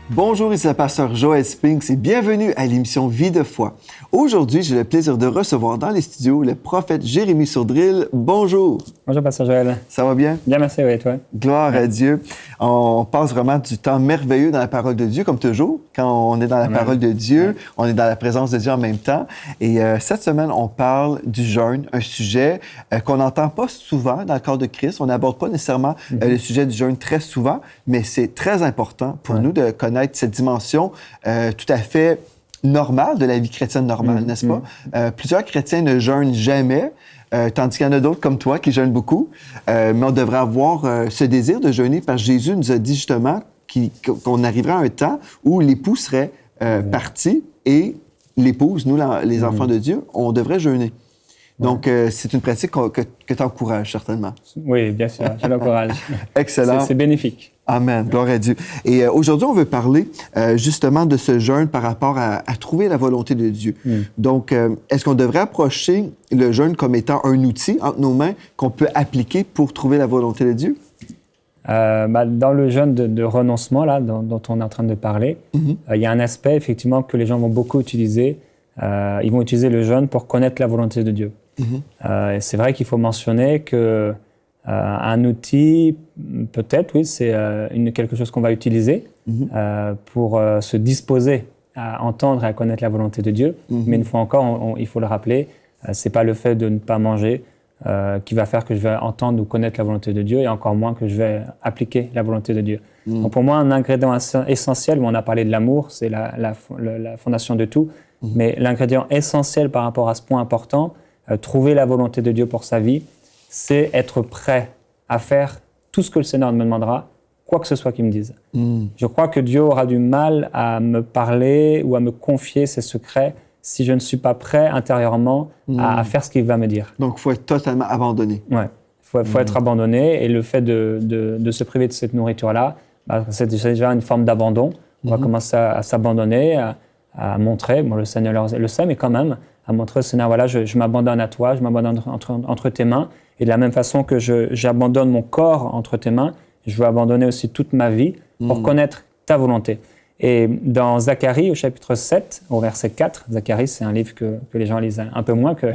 Bonjour, ici le pasteur Joël Spinks et bienvenue à l'émission Vie de foi. Aujourd'hui, j'ai le plaisir de recevoir dans les studios le prophète Jérémy Sourdril. Bonjour. Bonjour, pasteur Joël. Ça va bien? Bien, merci, oui, et toi? Gloire à Dieu. On passe vraiment du temps merveilleux dans la parole de Dieu, comme toujours. Quand on est dans la parole de Dieu, on est dans la présence de Dieu en même temps. Et cette semaine, on parle du jeûne, un sujet qu'on n'entend pas souvent dans le corps de Christ. On n'aborde pas nécessairement le sujet du jeûne très souvent, mais c'est très important pour nous de connaître cette dimension tout à fait normale de la vie chrétienne normale, n'est-ce pas? Plusieurs chrétiens ne jeûnent jamais, tandis qu'il y en a d'autres comme toi qui jeûnent beaucoup. Mais on devrait avoir ce désir de jeûner parce que Jésus nous a dit justement qu'on arriverait à un temps où l'époux serait parti et l'épouse, nous les enfants de Dieu, on devrait jeûner. Donc, c'est une pratique que tu encourages certainement. Oui, bien sûr, je l'encourage. Excellent. C'est bénéfique. Amen, gloire à Dieu. Et aujourd'hui, on veut parler justement de ce jeûne par rapport à trouver la volonté de Dieu. Donc, est-ce qu'on devrait approcher le jeûne comme étant un outil entre nos mains qu'on peut appliquer pour trouver la volonté de Dieu? Dans le jeûne de renoncement là, dont on est en train de parler, il y a un aspect effectivement que les gens vont beaucoup utiliser. Ils vont utiliser le jeûne pour connaître la volonté de Dieu. Et c'est vrai qu'il faut mentionner que un outil, peut-être, oui, c'est quelque chose qu'on va utiliser pour se disposer à entendre et à connaître la volonté de Dieu. Mais une fois encore, il faut le rappeler, c'est pas le fait de ne pas manger qui va faire que je vais entendre ou connaître la volonté de Dieu et encore moins que je vais appliquer la volonté de Dieu. Donc pour moi, un ingrédient essentiel, on a parlé de l'amour, c'est la fondation de tout, mais l'ingrédient essentiel par rapport à ce point important, trouver la volonté de Dieu pour sa vie, c'est être prêt à faire tout ce que le Seigneur me demandera, quoi que ce soit qu'il me dise. Je crois que Dieu aura du mal à me parler ou à me confier ses secrets si je ne suis pas prêt intérieurement à faire ce qu'il va me dire. Donc, il faut être totalement abandonné. Oui, il faut être abandonné et le fait de se priver de cette nourriture-là, c'est déjà une forme d'abandon. On va commencer à s'abandonner, à montrer, le Seigneur le sait, mais quand même, à montrer au Seigneur, voilà, je m'abandonne à toi, je m'abandonne entre tes mains. Et de la même façon que j'abandonne mon corps entre tes mains, je veux abandonner aussi toute ma vie pour connaître ta volonté. Et dans Zacharie, au chapitre 7, au verset 4, Zacharie, c'est un livre que les gens lisent un peu moins que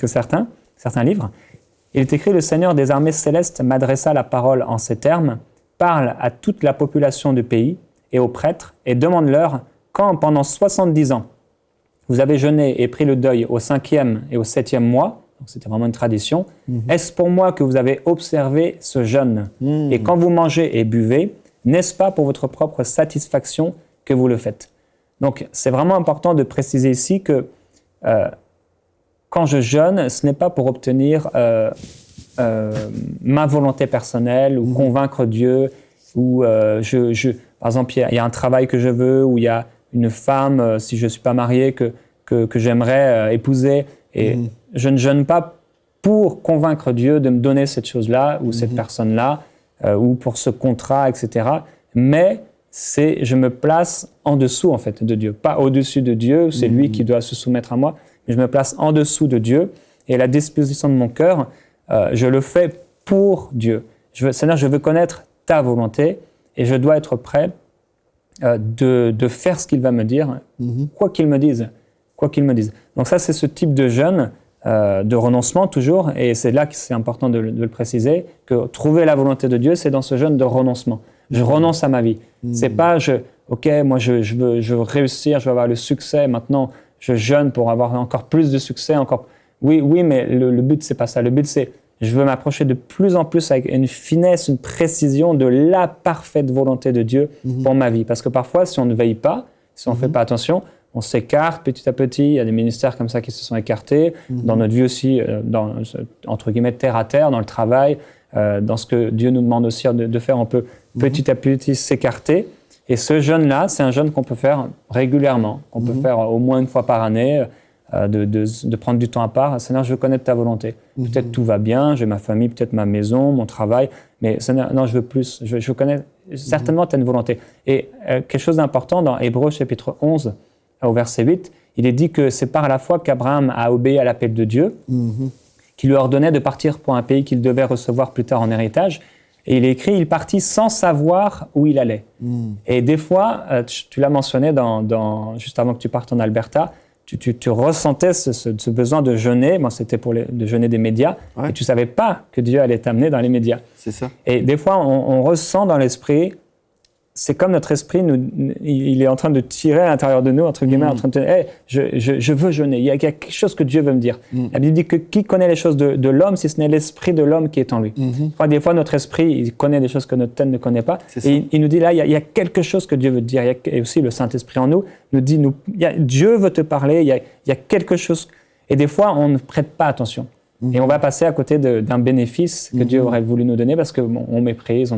certains livres. Il est écrit « Le Seigneur des armées célestes m'adressa la parole en ces termes, parle à toute la population du pays et aux prêtres et demande-leur quand, pendant 70 ans, vous avez jeûné et pris le deuil au 5e et au 7e mois, donc c'était vraiment une tradition, est-ce pour moi que vous avez observé ce jeûne? Et quand vous mangez et buvez, n'est-ce pas pour votre propre satisfaction que vous le faites? Donc c'est vraiment important de préciser ici que quand je jeûne, ce n'est pas pour obtenir ma volonté personnelle ou convaincre Dieu, ou par exemple, il y a un travail que je veux, ou il y a une femme, si je ne suis pas marié, que j'aimerais épouser. Et je ne jeûne pas pour convaincre Dieu de me donner cette chose-là ou cette personne-là, ou pour ce contrat, etc. Mais je me place en dessous, en fait, de Dieu. Pas au-dessus de Dieu, c'est lui qui doit se soumettre à moi, mais je me place en dessous de Dieu. Et la disposition de mon cœur, je le fais pour Dieu. Seigneur, je veux connaître ta volonté et je dois être prêt de faire ce qu'il va me dire, quoi qu'il me dise. Donc ça, c'est ce type de jeûne, de renoncement toujours, et c'est là que c'est important de le préciser, que trouver la volonté de Dieu, c'est dans ce jeûne de renoncement. Je renonce à ma vie. C'est pas, moi je veux réussir, je veux avoir le succès, maintenant je jeûne pour avoir encore plus de succès, Oui, mais le but, c'est pas ça. Le but, c'est je veux m'approcher de plus en plus avec une finesse, une précision de la parfaite volonté de Dieu pour ma vie. Parce que parfois, si on ne veille pas, si on ne fait pas attention, on s'écarte petit à petit. Il y a des ministères comme ça qui se sont écartés. Dans notre vie aussi, entre guillemets, terre à terre, dans le travail, dans ce que Dieu nous demande aussi de faire, on peut petit à petit s'écarter. Et ce jeûne-là, c'est un jeûne qu'on peut faire régulièrement, qu'on peut faire au moins une fois par année, de prendre du temps à part. Seigneur, je veux connaître ta volonté. Peut-être tout va bien, j'ai ma famille, peut-être ma maison, mon travail, mais Seigneur, non, je veux plus. Je veux connaître, certainement, tu as une volonté. Et quelque chose d'important, dans Hébreux chapitre 11, au verset 8, il est dit que c'est par la foi qu'Abraham a obéi à l'appel de Dieu, qui lui ordonnait de partir pour un pays qu'il devait recevoir plus tard en héritage. Et il est écrit, il partit sans savoir où il allait. Et des fois, tu l'as mentionné juste avant que tu partes en Alberta, tu ressentais ce besoin de jeûner. Moi, c'était de jeûner des médias. Et tu ne savais pas que Dieu allait t'amener dans les médias. C'est ça. Et des fois, on ressent dans l'esprit, c'est comme notre esprit, il est en train de tirer à l'intérieur de nous, entre guillemets, en train de dire, hey, je veux jeûner. Il y a quelque chose que Dieu veut me dire. La Bible dit que qui connaît les choses de l'homme, si ce n'est l'esprit de l'homme qui est en lui. Enfin, des fois, notre esprit, il connaît des choses que notre tête ne connaît pas. Et il nous dit là, il y a quelque chose que Dieu veut te dire. Et aussi, le Saint-Esprit en nous nous dit, Dieu veut te parler, il y a quelque chose. Et des fois, on ne prête pas attention. Et on va passer à côté d'un bénéfice que Dieu aurait voulu nous donner parce qu'on méprise,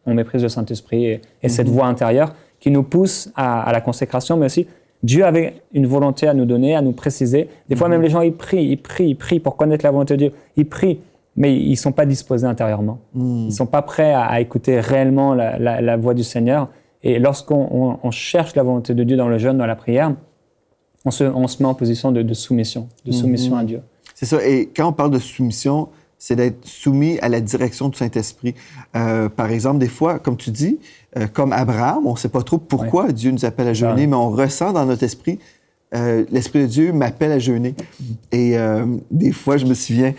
on méprise le Saint-Esprit et cette voix intérieure qui nous pousse à la consécration, mais aussi Dieu avait une volonté à nous donner, à nous préciser. Des fois, même les gens, ils prient pour connaître la volonté de Dieu. Ils prient, mais ils ne sont pas disposés intérieurement. Ils ne sont pas prêts à écouter réellement la voix du Seigneur. Et lorsqu'on cherche la volonté de Dieu dans le jeûne, dans la prière, on se met en position de soumission à Dieu. C'est ça. Et quand on parle de soumission, c'est d'être soumis à la direction du Saint-Esprit. Par exemple, des fois, comme tu dis, comme Abraham, on ne sait pas trop pourquoi Dieu nous appelle à jeûner, mais on ressent dans notre esprit, l'Esprit de Dieu m'appelle à jeûner. Et des fois, je me souviens,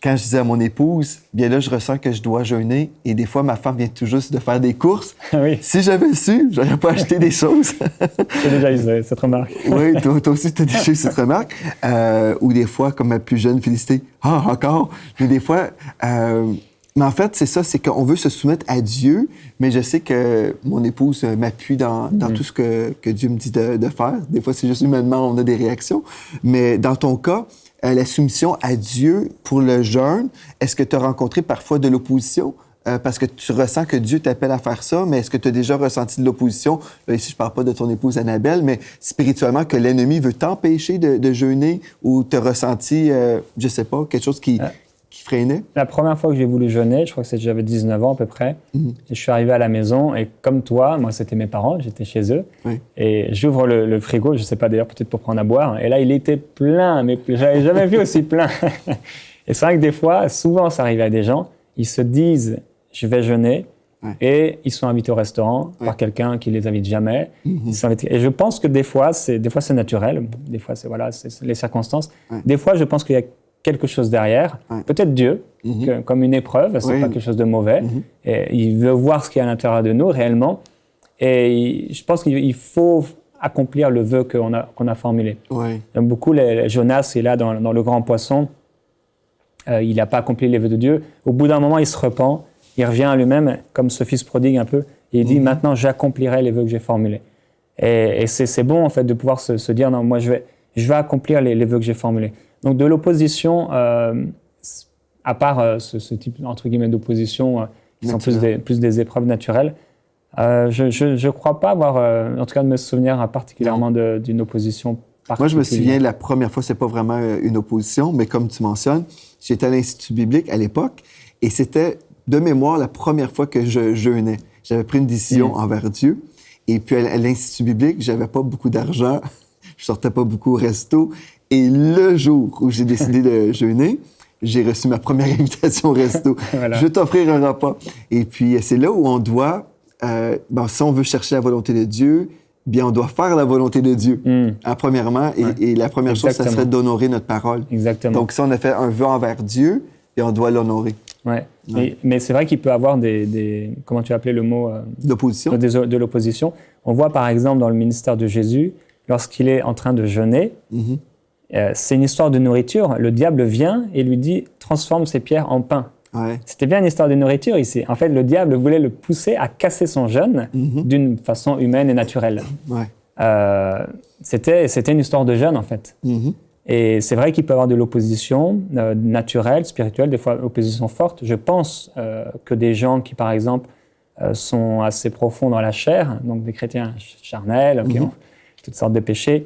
quand je disais à mon épouse, bien là, je ressens que je dois jeûner. Et des fois, ma femme vient tout juste de faire des courses. Oui. Si j'avais su, je n'aurais pas acheté des choses. J'ai déjà eu cette remarque. Oui, toi aussi, tu as déjà eu cette remarque. Ou des fois, comme ma plus jeune Félicité, « Ah, encore! » Mais des fois... mais en fait, c'est ça, c'est qu'on veut se soumettre à Dieu, mais je sais que mon épouse m'appuie dans tout ce que Dieu me dit de faire. Des fois, c'est juste humainement, on a des réactions. Mais dans ton cas, la soumission à Dieu pour le jeûne, est-ce que tu as rencontré parfois de l'opposition? Parce que tu ressens que Dieu t'appelle à faire ça, mais est-ce que tu as déjà ressenti de l'opposition? Là, ici, je ne parle pas de ton épouse Annabelle, mais spirituellement, que l'ennemi veut t'empêcher de jeûner ou tu as ressenti, je ne sais pas, quelque chose qui freinait? La première fois que j'ai voulu jeûner, je crois que j'avais 19 ans à peu près, et je suis arrivé à la maison et comme toi, moi c'était mes parents, j'étais chez eux, et j'ouvre le frigo, je ne sais pas d'ailleurs, peut-être pour prendre à boire, et là il était plein, mais je n'avais jamais vu aussi plein. Et c'est vrai que des fois, souvent ça arrivait à des gens, ils se disent je vais jeûner, et ils sont invités au restaurant par quelqu'un qui les invite jamais. Ils sont invités. Et je pense que des fois c'est naturel, des fois c'est les circonstances. Des fois je pense qu'il y a quelque chose derrière, peut-être Dieu, comme une épreuve, c'est pas quelque chose de mauvais. Et il veut voir ce qu'il y a à l'intérieur de nous réellement. Et je pense qu'il faut accomplir le vœu qu'on a formulé. J'aime beaucoup Jonas, il est là dans le grand poisson. Il n'a pas accompli les vœux de Dieu. Au bout d'un moment, il se repent. Il revient à lui-même, comme ce fils prodigue un peu. Et il dit, maintenant, j'accomplirai les vœux que j'ai formulés. Et c'est bon, en fait, de pouvoir se dire, non, moi, je vais accomplir les vœux que j'ai formulés. Donc, de l'opposition, à part ce type, entre guillemets, d'opposition, qui sont plus des épreuves naturelles, je ne crois pas avoir, en tout cas, de me souvenir particulièrement d'une opposition particulière. Moi, je me souviens, la première fois, c'est pas vraiment une opposition, mais comme tu mentionnes, j'étais à l'Institut biblique à l'époque, et c'était, de mémoire, la première fois que je jeûnais. J'avais pris une décision envers Dieu, et puis à l'Institut biblique, j'avais pas beaucoup d'argent, je sortais pas beaucoup au resto, et le jour où j'ai décidé de jeûner, j'ai reçu ma première invitation au resto. Voilà. Je vais t'offrir un repas. Et puis, c'est là où on doit, si on veut chercher la volonté de Dieu, bien, on doit faire la volonté de Dieu, premièrement. Et la première chose, ça serait d'honorer notre parole. Exactement. Donc, si on a fait un vœu envers Dieu, et on doit l'honorer. Mais c'est vrai qu'il peut y avoir comment tu as appelé le mot? L'opposition. De l'opposition. On voit, par exemple, dans le ministère de Jésus, lorsqu'il est en train de jeûner, c'est une histoire de nourriture. Le diable vient et lui dit « transforme ces pierres en pain ». C'était bien une histoire de nourriture ici. En fait, le diable voulait le pousser à casser son jeûne d'une façon humaine et naturelle. C'était une histoire de jeûne, en fait. Et c'est vrai qu'il peut y avoir de l'opposition naturelle, spirituelle, des fois opposition forte. Je pense que des gens qui, par exemple, sont assez profonds dans la chair, donc des chrétiens charnels, qui ont toutes sortes de péchés,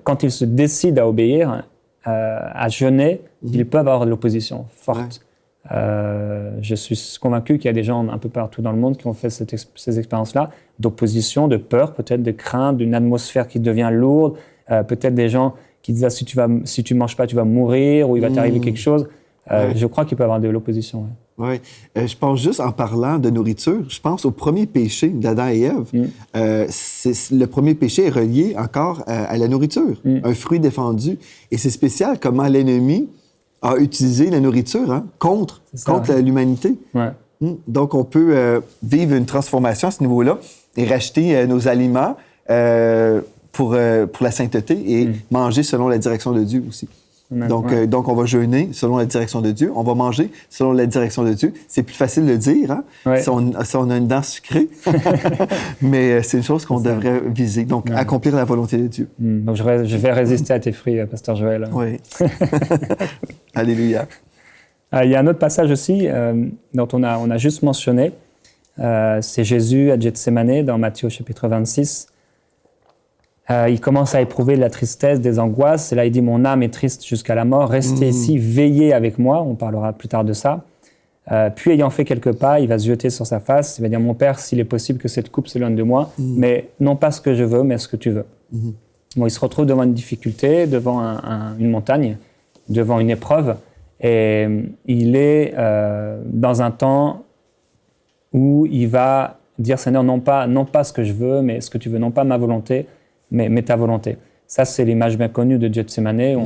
quand ils se décident à obéir, à jeûner, ils peuvent avoir de l'opposition forte. Je suis convaincu qu'il y a des gens un peu partout dans le monde qui ont fait ces expériences-là, d'opposition, de peur, peut-être de crainte, d'une atmosphère qui devient lourde, peut-être des gens qui disent si tu manges pas, tu vas mourir, ou il va t'arriver quelque chose. Je crois qu'il peut y avoir de l'opposition. Oui. Je pense juste en parlant de nourriture, je pense au premier péché d'Adam et Ève. Le premier péché est relié encore à la nourriture, un fruit défendu. Et c'est spécial comment l'ennemi a utilisé la nourriture contre l'humanité. Ouais. Donc, on peut vivre une transformation à ce niveau-là et racheter nos aliments pour la sainteté et manger selon la direction de Dieu aussi. Donc, on va jeûner selon la direction de Dieu. On va manger selon la direction de Dieu. C'est plus facile de le dire, hein? Ouais. Si on a une dent sucrée. Mais c'est une chose qu'on devrait viser. Donc, accomplir la volonté de Dieu. Donc, je vais résister à tes fruits, Pasteur Joël. Oui. Alléluia. Il y a un autre passage aussi dont on a juste mentionné. C'est Jésus à Gethsémanée, dans Matthieu chapitre 26. Il commence à éprouver de la tristesse, des angoisses. Et là, il dit « Mon âme est triste jusqu'à la mort. Restez ici, veillez avec moi. » On parlera plus tard de ça. Puis, ayant fait quelques pas, il va se jeter sur sa face. Il va dire « Mon Père, s'il est possible que cette coupe s'éloigne de moi, mais non pas ce que je veux, mais ce que tu veux. » Bon, il se retrouve devant une difficulté, devant une montagne, devant une épreuve. Et il est dans un temps où il va dire « Seigneur, non pas ce que je veux, mais ce que tu veux, non pas ma volonté, mais ta volonté. » Ça, c'est l'image bien connue de Gethsémanée.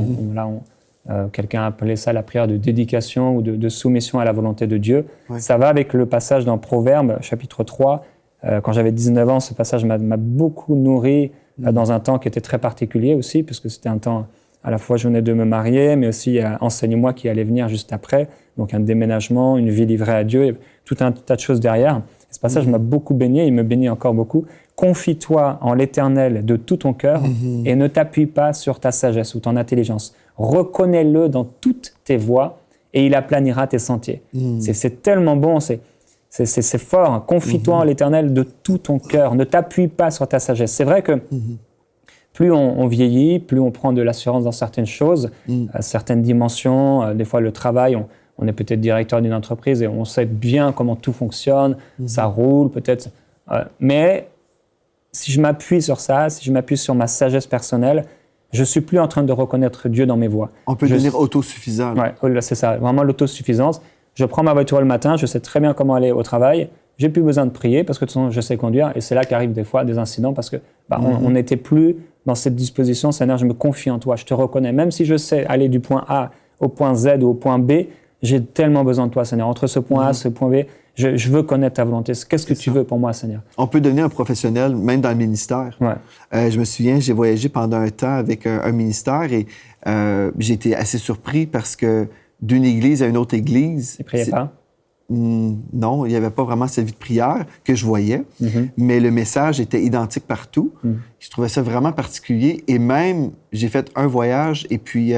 Quelqu'un a appelé ça la prière de dédication ou de soumission à la volonté de Dieu. Ouais. Ça va avec le passage dans Proverbes, chapitre 3. Quand j'avais 19 ans, ce passage m'a beaucoup nourri dans un temps qui était très particulier aussi, puisque c'était un temps, à la fois je venais de me marier, mais aussi enseigne-moi qui allait venir juste après. Donc un déménagement, une vie livrée à Dieu, et tout un tas de choses derrière. Ce passage m'a beaucoup béni, il me bénit encore beaucoup. Confie-toi en l'Éternel de tout ton cœur et ne t'appuie pas sur ta sagesse ou ton intelligence. Reconnais-le dans toutes tes voies et il aplanira tes sentiers. C'est tellement bon, c'est fort. Confie-toi en l'Éternel de tout ton cœur. Ne t'appuie pas sur ta sagesse. C'est vrai que plus on vieillit, plus on prend de l'assurance dans certaines choses, certaines dimensions. Des fois, le travail, on est peut-être directeur d'une entreprise et on sait bien comment tout fonctionne, ça roule peut-être. Mais si je m'appuie sur ça, si je m'appuie sur ma sagesse personnelle, je ne suis plus en train de reconnaître Dieu dans mes voies. On peut devenir autosuffisant. Oui, c'est ça, vraiment l'autosuffisance. Je prends ma voiture le matin, je sais très bien comment aller au travail, j'ai plus besoin de prier parce que de toute façon, je sais conduire et c'est là qu'arrivent des fois des incidents parce que on n'était plus dans cette disposition. Seigneur, je me confie en toi, je te reconnais. Même si je sais aller du point A au point Z ou au point B, j'ai tellement besoin de toi, Seigneur. Entre ce point A et ce point B, je veux connaître ta volonté. Qu'est-ce que tu veux pour moi, Seigneur? On peut devenir un professionnel, même dans le ministère. Ouais. Je me souviens, j'ai voyagé pendant un temps avec un ministère et j'ai été assez surpris parce que d'une église à une autre église... Tu ne priais pas? Non, il n'y avait pas vraiment cette vie de prière que je voyais, mais le message était identique partout. Je trouvais ça vraiment particulier et même, j'ai fait un voyage et puis...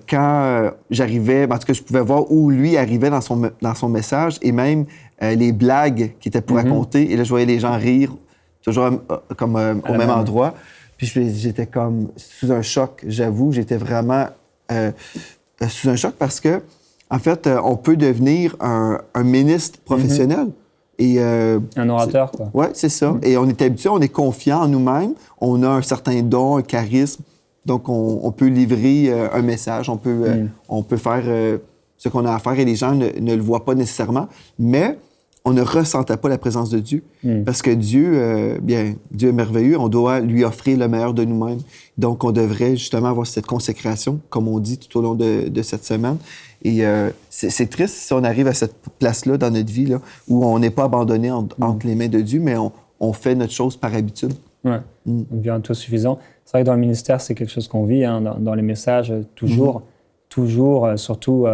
quand j'arrivais, en tout cas, je pouvais voir où lui arrivait dans son message et même les blagues qui étaient pour raconter. Et là, je voyais les gens rire, toujours comme au même endroit. Puis j'étais comme sous un choc, j'avoue. J'étais vraiment sous un choc parce que, en fait, on peut devenir un ministre professionnel. Et, un orateur, quoi. Oui, c'est ça. Et on est habitué, on est confiant en nous-mêmes. On a un certain don, un charisme. Donc, on peut livrer un message, on peut faire ce qu'on a à faire et les gens ne le voient pas nécessairement, mais on ne ressentait pas la présence de Dieu. Parce que Dieu, Dieu est merveilleux, on doit lui offrir le meilleur de nous-mêmes. Donc, on devrait justement avoir cette consécration, comme on dit tout au long de cette semaine. Et c'est triste si on arrive à cette place-là dans notre vie, là, où on n'est pas abandonné entre les mains de Dieu, mais on fait notre chose par habitude. Ouais, on devient autosuffisant. C'est vrai que dans le ministère, c'est quelque chose qu'on vit, hein, dans les messages, toujours, surtout...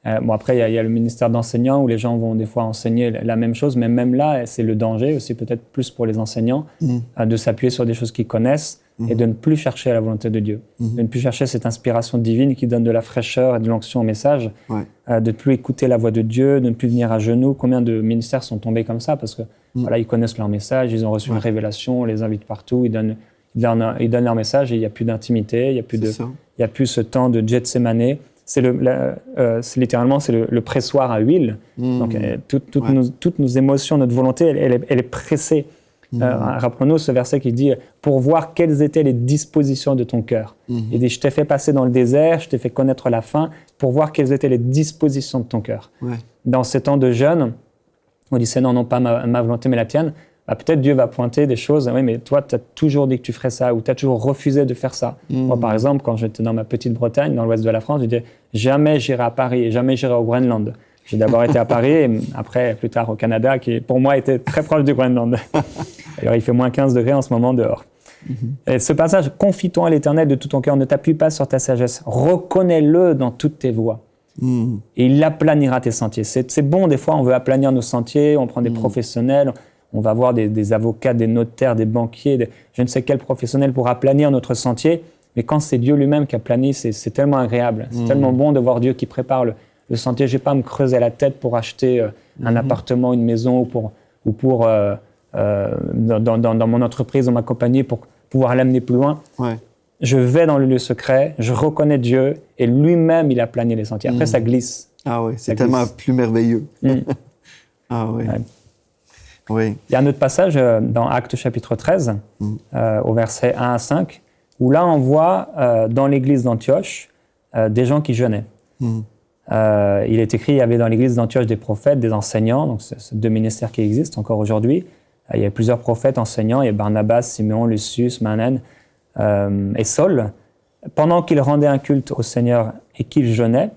bon, après, il y a le ministère d'enseignants où les gens vont des fois enseigner la même chose, mais même là, c'est le danger aussi, peut-être plus pour les enseignants, de s'appuyer sur des choses qu'ils connaissent et de ne plus chercher la volonté de Dieu, de ne plus chercher cette inspiration divine qui donne de la fraîcheur et de l'onction au message, de ne plus écouter la voix de Dieu, de ne plus venir à genoux. Combien de ministères sont tombés comme ça parce que voilà, ils connaissent leur message, ils ont reçu une révélation, on les invite partout, ils donnent leur message et il n'y a plus d'intimité, il n'y a plus ce temps de Gethsémanée. C'est littéralement le pressoir à huile. Donc toutes nos émotions, notre volonté, elle est pressée. Rappelons-nous ce verset qui dit « Pour voir quelles étaient les dispositions de ton cœur. » Il dit « Je t'ai fait passer dans le désert, je t'ai fait connaître la faim, pour voir quelles étaient les dispositions de ton cœur. Ouais. » Dans ces temps de jeûne, on dit « Seigneur, non pas ma volonté, mais la tienne. » Peut-être Dieu va pointer des choses, oui, mais toi, tu as toujours dit que tu ferais ça, ou tu as toujours refusé de faire ça. Moi, par exemple, quand j'étais dans ma petite Bretagne, dans l'ouest de la France, je disais jamais j'irai à Paris, jamais j'irai au Groenland. J'ai d'abord été à Paris, et après, plus tard, au Canada, qui pour moi était très proche du Groenland. Alors, il fait moins 15 degrés en ce moment dehors. Et ce passage, confie-toi à l'Éternel de tout ton cœur, ne t'appuie pas sur ta sagesse, reconnais-le dans toutes tes voies. Et il aplanira tes sentiers. C'est bon, des fois, on veut aplanir nos sentiers, on prend des professionnels, on va voir des avocats, des notaires, des banquiers, je ne sais quel professionnel pour aplanir notre sentier. Mais quand c'est Dieu lui-même qui aplanit, c'est tellement agréable. C'est tellement bon de voir Dieu qui prépare le sentier. Je n'ai pas à me creuser la tête pour acheter un appartement, une maison ou pour dans mon entreprise, dans ma compagnie, pour pouvoir l'amener plus loin. Ouais. Je vais dans le lieu secret, je reconnais Dieu et lui-même, il a plané les sentiers. Après, ça glisse. Ah oui, c'est tellement plus merveilleux. Ah oui. Ouais. Oui. Il y a un autre passage dans Actes chapitre 13, au verset 1 à 5, où là, on voit dans l'église d'Antioche des gens qui jeûnaient. Il est écrit, il y avait dans l'église d'Antioche des prophètes, des enseignants, donc c'est deux ministères qui existent encore aujourd'hui. Il y a plusieurs prophètes enseignants, il y a Barnabas, Simeon, Lucius, Manaen et Saul. Pendant qu'ils rendaient un culte au Seigneur et qu'ils jeûnaient,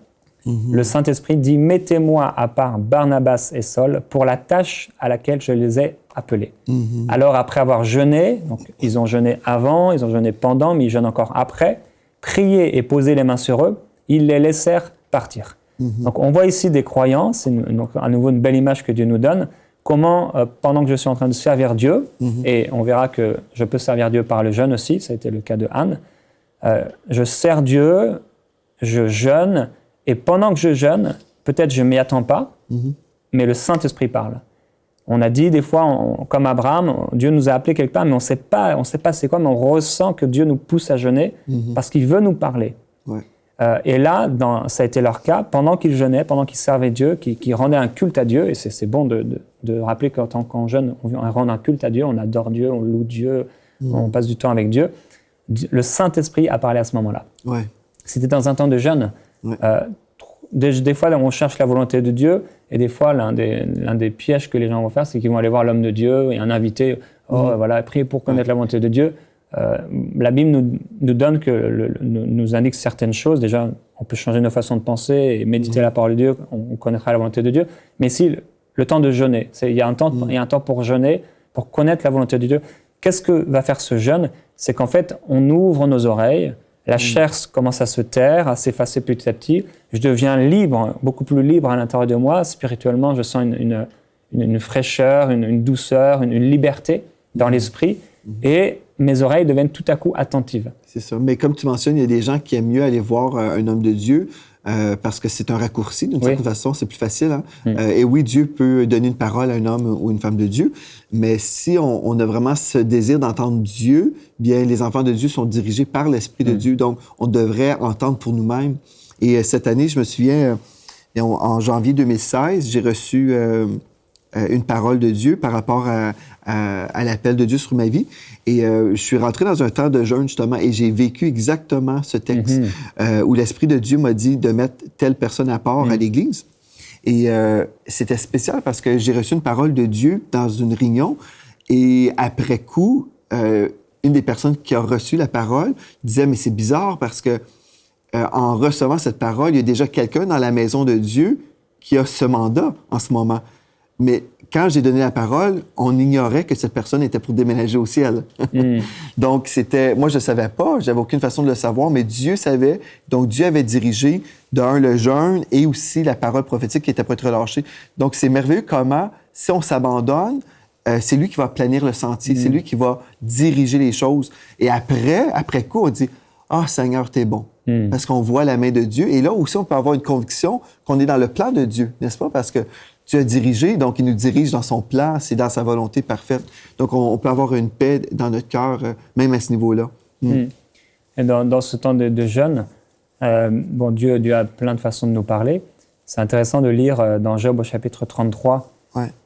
le Saint-Esprit dit « Mettez-moi à part Barnabas et Saul pour la tâche à laquelle je les ai appelés. » Alors, après avoir jeûné, donc ils ont jeûné avant, ils ont jeûné pendant, mais ils jeûnent encore après, prié et posé les mains sur eux, ils les laissèrent partir. Donc, on voit ici des croyants, c'est donc à nouveau une belle image que Dieu nous donne, comment, pendant que je suis en train de servir Dieu, et on verra que je peux servir Dieu par le jeûne aussi, ça a été le cas de Anne, je sers Dieu, je jeûne, et pendant que je jeûne, peut-être je ne m'y attends pas, mais le Saint-Esprit parle. On a dit des fois, comme Abraham, Dieu nous a appelés quelque part, mais on ne sait pas c'est quoi, mais on ressent que Dieu nous pousse à jeûner parce qu'il veut nous parler. Ouais. Et là, ça a été leur cas, pendant qu'ils jeûnaient, pendant qu'ils servaient Dieu, qu'ils rendaient un culte à Dieu, et c'est bon de rappeler qu'en tant qu'on jeûne, on rend un culte à Dieu, on adore Dieu, on loue Dieu, on passe du temps avec Dieu. Le Saint-Esprit a parlé à ce moment-là. Ouais. C'était dans un temps de jeûne. Ouais. Des fois, on cherche la volonté de Dieu, et des fois, l'un des pièges que les gens vont faire, c'est qu'ils vont aller voir l'homme de Dieu et un invité, voilà, prier pour connaître la volonté de Dieu. La Bible nous donne nous indique certaines choses. Déjà, on peut changer nos façons de penser et méditer la parole de Dieu, on connaîtra la volonté de Dieu. Mais si le temps de jeûner, il y a un temps pour jeûner, pour connaître la volonté de Dieu. Qu'est-ce que va faire ce jeûne? C'est qu'en fait, on ouvre nos oreilles. La chair commence à se taire, à s'effacer petit à petit. Je deviens libre, beaucoup plus libre à l'intérieur de moi. Spirituellement, je sens une fraîcheur, une douceur, une liberté dans l'esprit. Et mes oreilles deviennent tout à coup attentives. C'est ça. Mais comme tu mentionnes, il y a des gens qui aiment mieux aller voir un homme de Dieu parce que c'est un raccourci. D'une certaine façon, c'est plus facile. Hein? Et oui, Dieu peut donner une parole à un homme ou une femme de Dieu. Mais si on a vraiment ce désir d'entendre Dieu, bien, les enfants de Dieu sont dirigés par l'Esprit de Dieu. Donc, on devrait entendre pour nous-mêmes. Et cette année, je me souviens, en janvier 2016, j'ai reçu une parole de Dieu par rapport à l'appel de Dieu sur ma vie. Et je suis rentré dans un temps de jeûne, justement, et j'ai vécu exactement ce texte où l'Esprit de Dieu m'a dit de mettre telle personne à part à l'Église. Et c'était spécial parce que j'ai reçu une parole de Dieu dans une réunion et après coup, une des personnes qui a reçu la parole disait « Mais c'est bizarre parce que en recevant cette parole, il y a déjà quelqu'un dans la maison de Dieu qui a ce mandat en ce moment. » Mais quand j'ai donné la parole, on ignorait que cette personne était pour déménager au ciel. Donc, moi, je ne savais pas, j'avais aucune façon de le savoir, mais Dieu savait. Donc, Dieu avait dirigé, le jeûne et aussi la parole prophétique qui était pour être relâchée. Donc, c'est merveilleux comment, si on s'abandonne, c'est lui qui va planir le sentier, c'est lui qui va diriger les choses. Et après coup, on dit « Ah, Seigneur, t'es bon. » Parce qu'on voit la main de Dieu. Et là aussi, on peut avoir une conviction qu'on est dans le plan de Dieu, n'est-ce pas? Parce que Dieu a dirigé, donc il nous dirige dans son plan, c'est dans sa volonté parfaite. Donc, on peut avoir une paix dans notre cœur, même à ce niveau-là. Et dans ce temps de jeûne, Dieu a plein de façons de nous parler. C'est intéressant de lire dans Job au chapitre 33,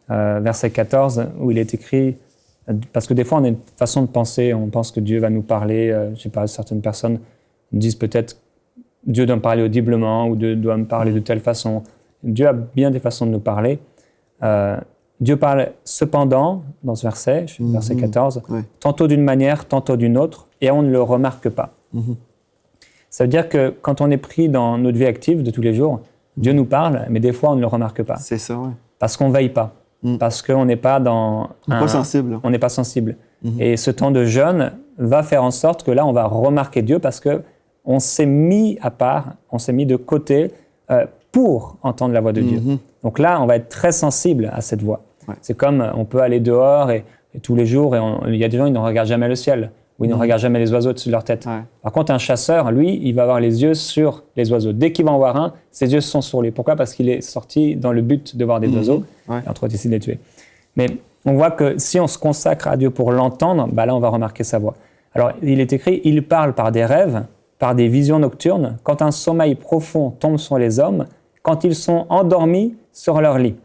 verset 14, où il est écrit Parce que des fois, on a une façon de penser, on pense que Dieu va nous parler. Je sais pas, certaines personnes disent peut-être Dieu doit me parler audiblement ou Dieu doit me parler de telle façon. Dieu a bien des façons de nous parler. Dieu parle cependant, dans ce verset, verset 14, tantôt d'une manière, tantôt d'une autre, et on ne le remarque pas. Ça veut dire que quand on est pris dans notre vie active de tous les jours, Dieu nous parle, mais des fois, on ne le remarque pas. C'est ça, oui. Parce qu'on ne veille pas. Parce qu'on n'est pas dans... On n'est pas sensible. On n'est pas sensible. Et ce temps de jeûne va faire en sorte que là, on va remarquer Dieu parce qu'on s'est mis à part, on s'est mis de côté pour entendre la voix de Dieu. Donc là, on va être très sensible à cette voix. Ouais. C'est comme on peut aller dehors et tous les jours, et il y a des gens qui ne regardent jamais le ciel, ou ils ne regardent jamais les oiseaux au-dessus de leur tête. Ouais. Par contre, un chasseur, lui, il va avoir les yeux sur les oiseaux. Dès qu'il va en voir un, ses yeux sont sur lui. Pourquoi ? Parce qu'il est sorti dans le but de voir des oiseaux, et entre autres ici de les tuer. Mais on voit que si on se consacre à Dieu pour l'entendre, bah là, on va remarquer sa voix. Alors, il est écrit, il parle par des rêves, par des visions nocturnes, quand un sommeil profond tombe sur les hommes, quand ils sont endormis sur leur lit.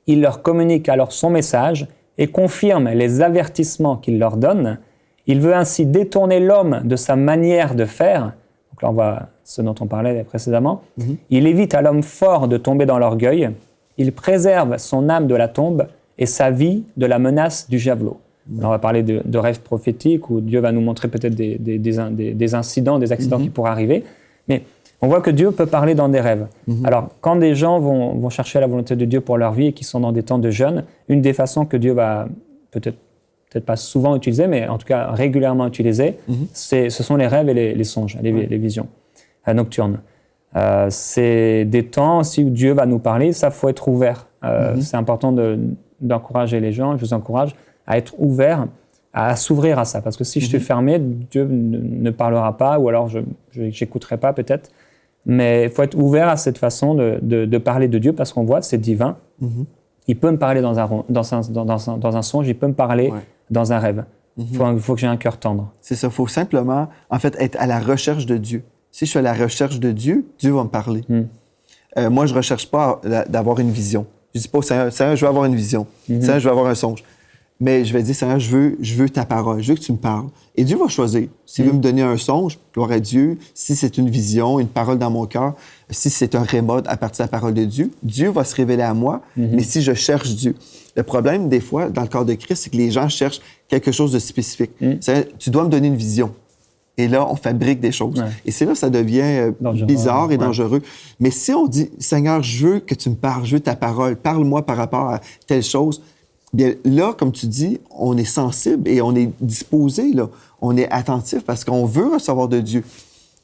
Il leur communique alors son message et confirme les avertissements qu'il leur donne. Il veut ainsi détourner l'homme de sa manière de faire. Donc là, on voit ce dont on parlait précédemment. Il évite à l'homme fort de tomber dans l'orgueil. Il préserve son âme de la tombe et sa vie de la menace du javelot. Alors, on va parler de rêves prophétiques où Dieu va nous montrer peut-être des incidents, des accidents qui pourraient arriver. Mais on voit que Dieu peut parler dans des rêves. Alors, quand des gens vont chercher la volonté de Dieu pour leur vie et qui sont dans des temps de jeûne, une des façons que Dieu va peut-être pas souvent utiliser, mais en tout cas régulièrement utiliser, ce sont les rêves et les songes, les visions nocturnes. C'est des temps aussi où Dieu va nous parler, ça, il faut être ouvert. C'est important d'encourager les gens, je vous encourage à être ouvert, à s'ouvrir à ça. Parce que si je suis fermé, Dieu ne parlera pas, ou alors je n'écouterai pas peut-être. Mais il faut être ouvert à cette façon de parler de Dieu, parce qu'on voit, c'est divin. Il peut me parler dans un songe, il peut me parler dans un rêve. Il faut que j'ai un cœur tendre. C'est ça, il faut simplement, en fait, être à la recherche de Dieu. Si je suis à la recherche de Dieu, Dieu va me parler. Moi, je ne recherche pas d'avoir une vision. Je ne dis pas, Seigneur, je veux avoir une vision. Seigneur, je veux avoir un songe. Mais je vais dire, Seigneur, je veux ta parole, je veux que tu me parles. Et Dieu va choisir. S'il veut me donner un songe, gloire à Dieu. Si c'est une vision, une parole dans mon cœur, si c'est un réma à partir de la parole de Dieu, Dieu va se révéler à moi, mais si je cherche Dieu. Le problème, des fois, dans le corps de Christ, c'est que les gens cherchent quelque chose de spécifique. Tu dois me donner une vision. Et là, on fabrique des choses. Et c'est là que ça devient bizarre et dangereux. Mais si on dit, Seigneur, je veux que tu me parles, je veux ta parole, parle-moi par rapport à telle chose, bien là, comme tu dis, on est sensible et on est disposé, là. On est attentif parce qu'on veut recevoir de Dieu.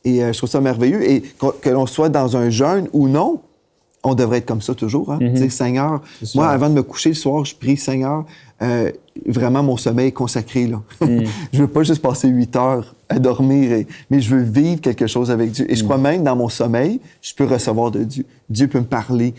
Et je trouve ça merveilleux. Et que l'on soit dans un jeûne ou non, on devrait être comme ça toujours. Dire, Seigneur, moi, avant de me coucher le soir, je prie, Seigneur, vraiment, mon sommeil est consacré. Là. Je veux pas juste passer 8 heures à dormir, mais je veux vivre quelque chose avec Dieu. Et je crois même, dans mon sommeil, je peux recevoir de Dieu. Dieu peut me parler.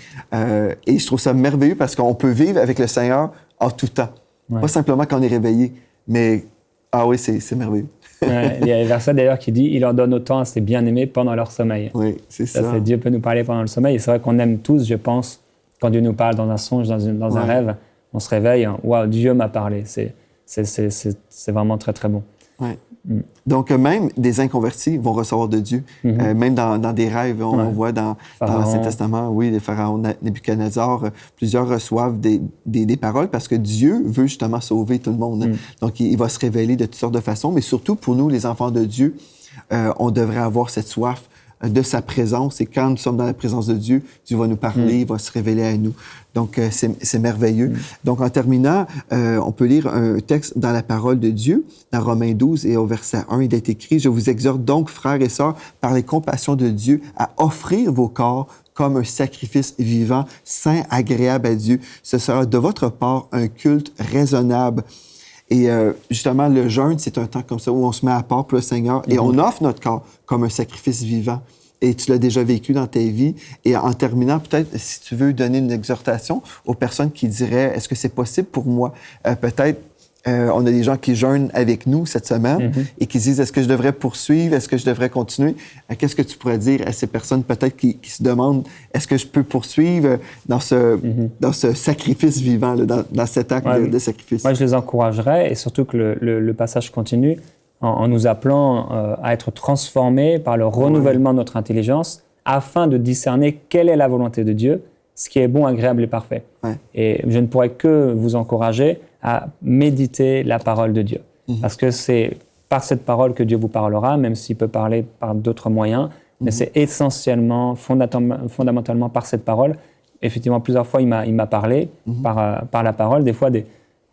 Et je trouve ça merveilleux parce qu'on peut vivre avec le Seigneur en tout temps. Pas simplement quand on est réveillé, mais ah oui, c'est merveilleux. Il y a un verset d'ailleurs qui dit « Il en donne autant à ses bien-aimés pendant leur sommeil ». Oui, c'est ça. Dieu peut nous parler pendant le sommeil. Et c'est vrai qu'on aime tous, je pense, quand Dieu nous parle dans un songe, dans un rêve, on se réveille, « Waouh, Dieu m'a parlé ». C'est vraiment très, très bon. Ouais. Donc, même des inconvertis vont recevoir de Dieu. Même dans des rêves, on voit dans l'Ancien Testament, oui, les pharaons, Nebuchadnezzar, plusieurs reçoivent des paroles parce que Dieu veut justement sauver tout le monde. Donc, il va se révéler de toutes sortes de façons, mais surtout pour nous, les enfants de Dieu, on devrait avoir cette soif de sa présence. Et quand nous sommes dans la présence de Dieu, Dieu va nous parler, il va se révéler à nous. Donc, c'est merveilleux. Donc, en terminant, on peut lire un texte dans la parole de Dieu, dans Romains 12 et au verset 1, il est écrit « Je vous exhorte donc, frères et sœurs, par les compassions de Dieu, à offrir vos corps comme un sacrifice vivant, saint, agréable à Dieu. Ce sera de votre part un culte raisonnable. » Et justement, le jeûne, c'est un temps comme ça où on se met à part pour le Seigneur et on offre notre corps comme un sacrifice vivant. Et tu l'as déjà vécu dans ta vie. Et en terminant, peut-être, si tu veux donner une exhortation aux personnes qui diraient « Est-ce que c'est possible pour moi? Peut-être On a des gens qui jeûnent avec nous cette semaine et qui disent, est-ce que je devrais poursuivre? Est-ce que je devrais continuer? Qu'est-ce que tu pourrais dire à ces personnes peut-être qui se demandent, est-ce que je peux poursuivre dans ce sacrifice vivant, là, dans cet acte de sacrifice? Moi, je les encouragerais, et surtout que le passage continue en nous appelant à être transformés par le renouvellement de notre intelligence afin de discerner quelle est la volonté de Dieu, ce qui est bon, agréable et parfait. Ouais. Et je ne pourrais que vous encourager à méditer la parole de Dieu. Parce que c'est par cette parole que Dieu vous parlera, même s'il peut parler par d'autres moyens, mais c'est essentiellement, fondamentalement par cette parole. Effectivement, plusieurs fois, il m'a parlé par la parole. Des fois,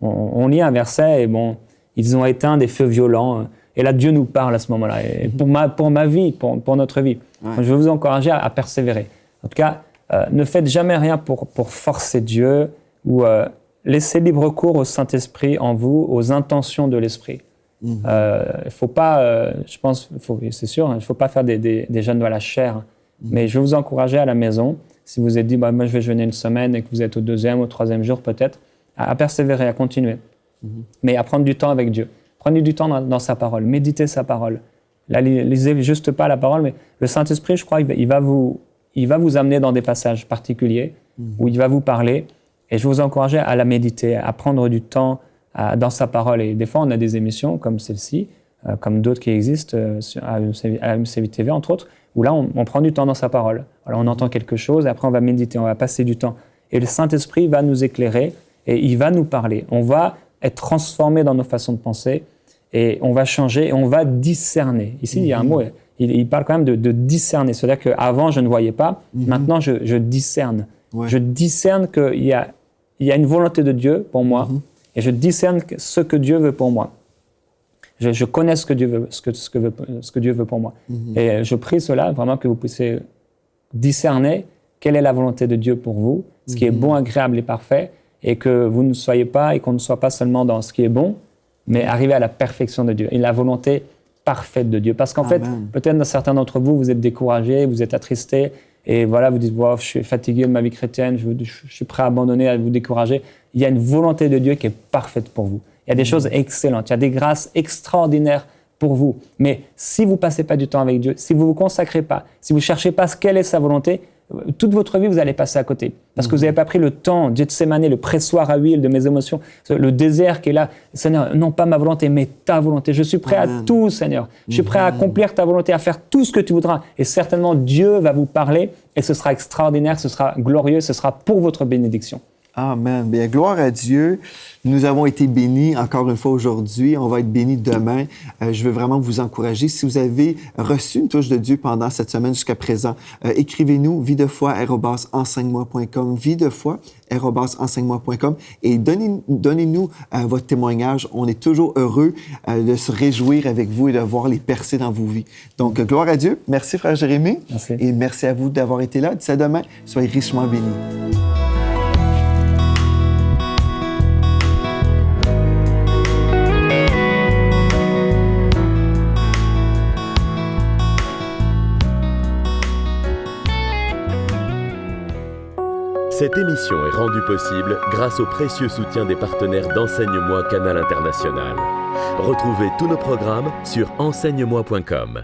on lit un verset et bon, ils ont éteint des feux violents. Et là, Dieu nous parle à ce moment-là. Et pour ma vie, pour notre vie. Ouais. Je veux vous encourager à persévérer. En tout cas, ne faites jamais rien pour forcer Dieu ou laissez libre cours au Saint-Esprit en vous, aux intentions de l'Esprit. Il ne faut pas, je pense, c'est sûr, il ne faut pas faire des jeûnes de la chair. Mais je vais vous encourager à la maison, si vous êtes dit, moi je vais jeûner une semaine et que vous êtes au 2e ou 3e jour peut-être, à persévérer, à continuer. Mais à prendre du temps avec Dieu. Prenez du temps dans sa parole, méditez sa parole. Là, lisez juste pas la parole, mais le Saint-Esprit, je crois, il va vous amener dans des passages particuliers où il va vous parler. Et je vous encourage à la méditer, à prendre du temps dans sa parole. Et des fois, on a des émissions comme celle-ci, comme d'autres qui existent à MCV TV, entre autres, où là, on prend du temps dans sa parole. Alors, on entend quelque chose, et après, on va méditer, on va passer du temps. Et le Saint-Esprit va nous éclairer et il va nous parler. On va être transformé dans nos façons de penser et on va changer et on va discerner. Ici, il y a un mot, il parle quand même de discerner. C'est-à-dire qu'avant, je ne voyais pas, maintenant, je discerne. Ouais. Je discerne qu'il y a une volonté de Dieu pour moi et je discerne ce que Dieu veut pour moi. Je connais ce que Dieu veut, ce que Dieu veut pour moi. Et je prie cela, vraiment que vous puissiez discerner quelle est la volonté de Dieu pour vous, ce qui est bon, agréable et parfait, et que vous ne soyez pas, et qu'on ne soit pas seulement dans ce qui est bon, mais arriver à la perfection de Dieu, et la volonté parfaite de Dieu. Parce qu'en fait, peut-être certains d'entre vous, vous êtes découragés, vous êtes attristés, et voilà, vous dites, wow, je suis fatigué de ma vie chrétienne, je suis prêt à abandonner, à vous décourager. Il y a une volonté de Dieu qui est parfaite pour vous. Il y a des choses excellentes, il y a des grâces extraordinaires pour vous. Mais si vous ne passez pas du temps avec Dieu, si vous ne vous consacrez pas, si vous ne cherchez pas quelle est sa volonté, toute votre vie, vous allez passer à côté. Parce que vous n'avez pas pris le temps, Gethsémané, le pressoir à huile de mes émotions, le désert qui est là. Seigneur, non pas ma volonté, mais ta volonté. Je suis prêt à tout, Seigneur. Je suis prêt à accomplir ta volonté, à faire tout ce que tu voudras. Et certainement, Dieu va vous parler et ce sera extraordinaire, ce sera glorieux, ce sera pour votre bénédiction. Amen. Bien, gloire à Dieu. Nous avons été bénis encore une fois aujourd'hui. On va être bénis demain. Je veux vraiment vous encourager. Si vous avez reçu une touche de Dieu pendant cette semaine jusqu'à présent, écrivez-nous videfoi@enseignemoi.com, videfoi@enseignemoi.com et donnez-nous votre témoignage. On est toujours heureux de se réjouir avec vous et de voir les percées dans vos vies. Donc, gloire à Dieu. Merci, frère Jérémie. Merci. Et merci à vous d'avoir été là. D'ici à demain, soyez richement bénis. Cette émission est rendue possible grâce au précieux soutien des partenaires d'Enseigne-moi Canal International. Retrouvez tous nos programmes sur enseigne-moi.com.